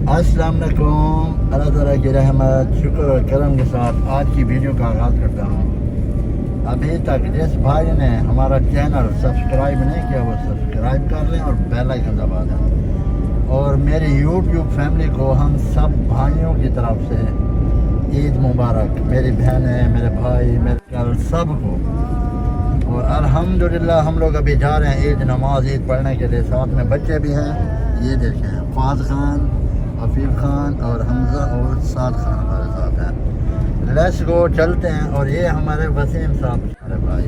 अस्सलाम वालेकुम। अल्लाह ताला की रहमत शुक्र और करम के साथ आज की वीडियो का आगाज़ करता हूँ। अभी तक जिस भाई ने हमारा चैनल सब्सक्राइब नहीं किया वो सब्सक्राइब कर लें और बेल आइकन दबा दें। और मेरी यूट्यूब फैमिली को हम सब भाइयों की तरफ से ईद मुबारक। मेरी बहनें, मेरे भाई, मेरे कल सबको। और अल्हम्दुलिल्लाह हम लोग अभी जा रहे हैं ईद नमाज ईद पढ़ने के लिए। साथ में बच्चे भी हैं, ये देखें फाज खान, हफीफ खान और हमजा और साद खान हमारे साथ हैं। लेट्स गो, चलते हैं। और ये हमारे वसीम साहब, अरे भाई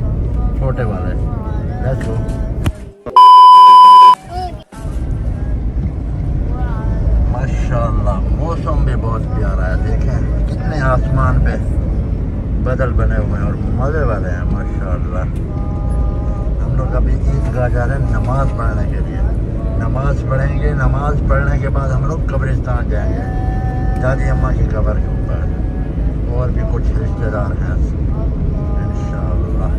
छोटे वाले। Let's go. माशाल्लाह मौसम भी बहुत प्यारा है, देखें कितने आसमान पे बादल बने हुए हैं और मज़े वाले हैं माशाल्लाह। हम लोग अभी ईदगाह जा रहे हैं नमाज़ पढ़ने के लिए। नमाज पढ़ेंगे, नमाज पढ़ने के बाद हम लोग कब्रिस्तान जाएंगे, दादी अम्मा की कब्र के ऊपर। और भी कुछ रिश्तेदार हैं इंशाअल्लाह।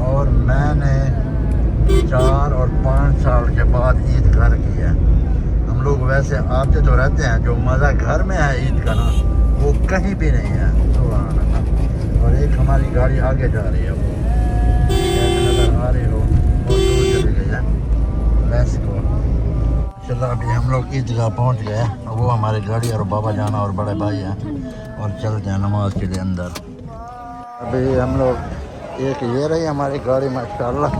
और मैंने 4 और 5 साल के बाद ईद घर की है। हम लोग वैसे आते तो रहते हैं, जो मज़ा घर में है ईद का ना वो कहीं भी नहीं है। सुभान अल्लाह। और एक हमारी गाड़ी आगे जा रही है, वो नज़र आ रही हो, बहुत दूर चली गई है। Let's go. चलो अभी हम लोग ईदगाह पहुंच गए। वो हमारी गाड़ी और बाबा जाना और बड़े भाई हैं। और चलते हैं नमाज के लिए अंदर। अभी हम लोग एक ये रही हमारी गाड़ी माशाल्लाह,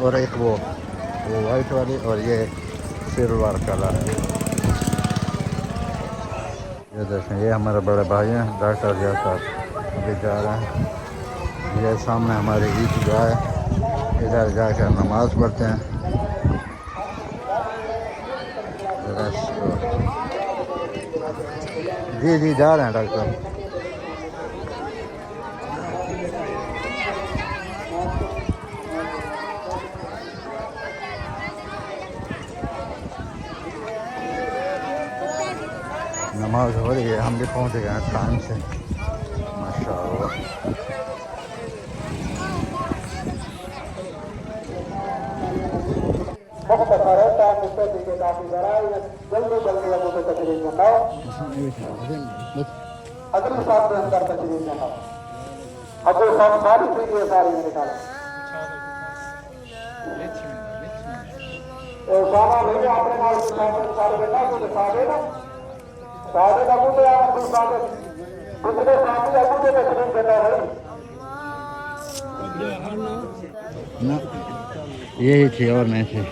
और एक वो वाइट वाली, और ये सिल्वर कलर। ये देखें ये हमारे बड़े भाई हैं डॉक्टर जैसा। अभी जा रहे हैं। ये सामने हमारी ईदगाह है, इधर जाकर नमाज पढ़ते हैं। जी जी जा रहे हैं डॉक्टर। नमाज हो रही है, हम भी पहुंच गए हैं टाइम से माशाअल्लाह। ना यही थी और नहीं थी।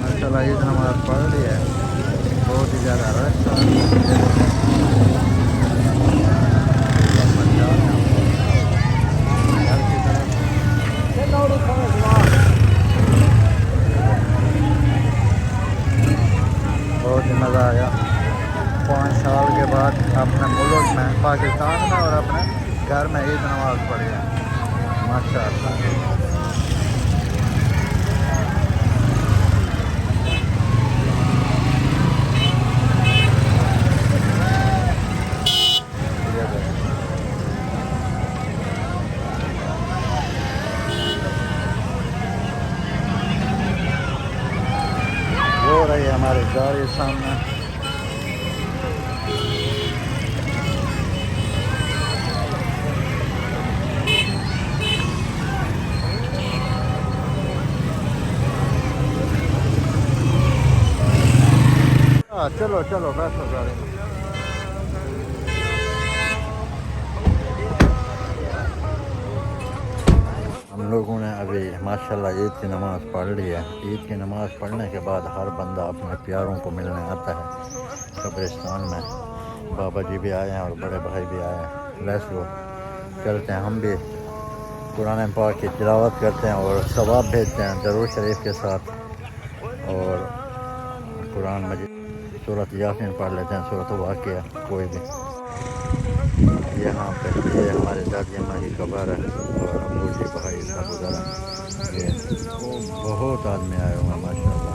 माशाल्लाह ईद नमाज पढ़ ली है, बहुत ही ज़्यादा रश था। बहुत ही मज़ा आया। 5 साल के बाद अपने मुल्क में पाकिस्तान में और अपने घर में ईद नमाज पढ़ी है माशाअल्लाह। हमारे गाड़ी सामने। चलो चलो बैठो गाड़ी में। हम लोगों ने अभी माशाल्लाह ईद की नमाज़ पढ़ ली है। ईद की नमाज़ पढ़ने के बाद हर बंदा अपने प्यारों को मिलने आता है कब्रिस्तान में। बाबा जी भी आए हैं और बड़े भाई भी आए हैं। लेट्स गो, चलते हैं। हम भी कुरान पाक की तिलावत करते हैं और सवाब भेजते हैं दरूद शरीफ के साथ, और कुरान मजीद सूरत यासीन पढ़ लेते हैं, सूरत वाक़िया कोई भी। यहाँ पे ये हमारे दादी अम्मा की कब्र है और अबू जी भाई सब उधर हैं। ये बहुत आदमी आए हुए हैं माशाल्लाह।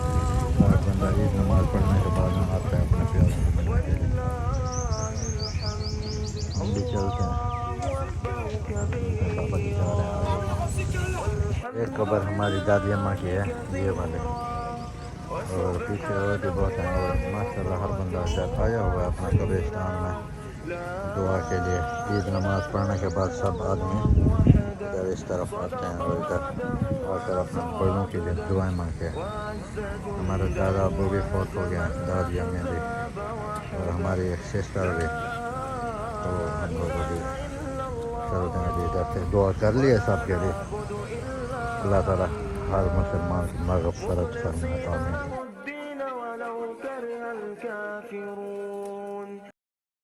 हर बंदा ईद नमाज़ पढ़ने के बाद में आता है अपने प्यारों को मिलने के लिए। हम भी चलते हैं। बाबा जी जा रहे हैं। एक कब्र हमारी दादी अम्मा की है, ये वाले, और पीछे और भी बहुत हैं। और माशाल्लाह हर बंदा आया हुआ है अपना कब्रिस्तान में दुआ के लिए। ईद नमाज़ पढ़ने के बाद सब आदमी इधर इस तरफ आते हैं और इधर आकर अपने बड़ों के लिए दुआएं मांगते हैं। हमारे दादा अबू भी फौत हो गए हैं, दादी अम्मी भी, और हमारी एक सिस्टर भी। तो हम लोग अभी चलते हैं। अभी इधर से दुआ कर लिए सब के लिए। अल्लाह ताला हर मुसलमान को मग़फ़िरत फरमाए। आमीन।